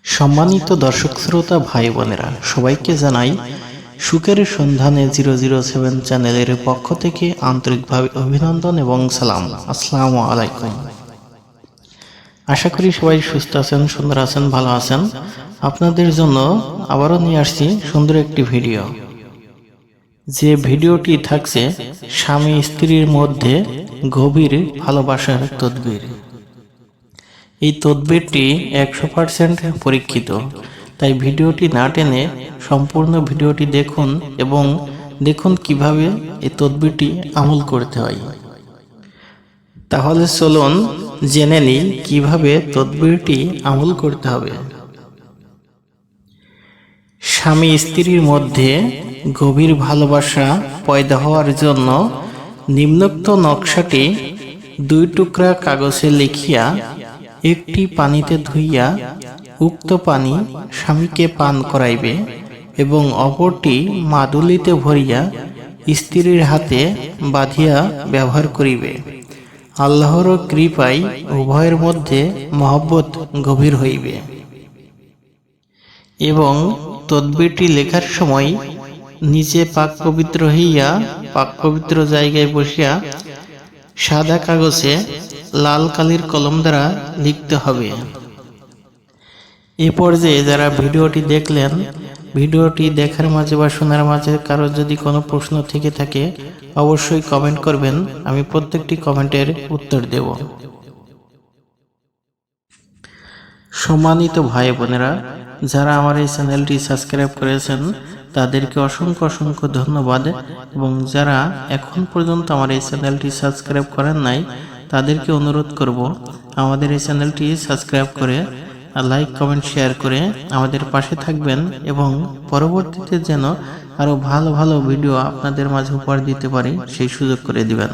সম্মানিত দর্শক শ্রোতা ভাই বোনেরা, সবাইকে জানাই সুখের সন্ধানে 007 চ্যানেলের পক্ষ থেকে আন্তরিকভাবে অভিনন্দন এবং সালাম। আসসালামু আলাইকুম। আশা করি সবাই সুস্থ আছেন, সুন্দর আছেন, ভালো আছেন। আপনাদের জন্য আবারও নিয়ে আসছি সুন্দর একটি ভিডিও। যে ভিডিওটি থাকছে স্বামী স্ত্রীর মধ্যে গভীর ভালোবাসার তদবির। এই তদবিরটি 100% পরীক্ষিত, তাই ভিডিওটি না টেনে সম্পূর্ণ ভিডিওটি দেখুন এবং দেখুন কিভাবে এই তদবিরটি আমল করতে হয়। তাহলে চলুন জেনে নিই কিভাবে তদবিরটি আমল করতে হবে। স্বামী স্ত্রীর মধ্যে গভীর ভালোবাসা পয়দা হওয়ার জন্য নিম্নোক্ত নকশাটি 2 টুকরা কাগজে লিখিয়া একটি পানিতে ধুইয়া উক্ত পানি স্বামীকে পান করাইবে এবং অপরটি মাদুলিতে ভরিয়া স্ত্রীর হাতে বাঁধিয়া ব্যবহার করিবে। আল্লাহর কৃপায় উভয়ের মধ্যে মহব্বত গভীর হইবে। এবং তদবিরটি লেখার সময় নিচে পাক পবিত্র হইয়া পাক পবিত্র জায়গায় বসিয়া সাদা কাগজে লাল কালির কলম দ্বারা লিখতে হবে। এ পর্যায়ে যারা ভিডিওটি দেখলেন, ভিডিওটি দেখার মাঝে বা শোনার মাঝে কারো যদি কোনো প্রশ্ন থেকে থাকে অবশ্যই কমেন্ট করবেন, আমি প্রত্যেকটি কমেন্টের উত্তর দেব। সম্মানিত ভাই বোনেরা, যারা আমার এই চ্যানেলটি সাবস্ক্রাইব করেছেন তাদেরকে অসংখ্য অসংখ্য ধন্যবাদ, এবং যারা এখন পর্যন্ত আমার এই চ্যানেলটি সাবস্ক্রাইব করেন নাই তাদেরকে অনুরোধ করব আমাদের এই চ্যানেলটি সাবস্ক্রাইব করে লাইক কমেন্ট শেয়ার করে আমাদের পাশে থাকবেন এবং পরবর্তীতে যেন আরো ভালো ভালো ভিডিও আপনাদের মাঝে উপহার দিতে পারি সেই সুযোগ করে দিবেন।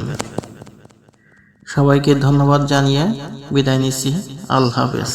সবাইকে ধন্যবাদ জানিয়ে বিদায় নিচ্ছি। আল্লাহ হাফেজ।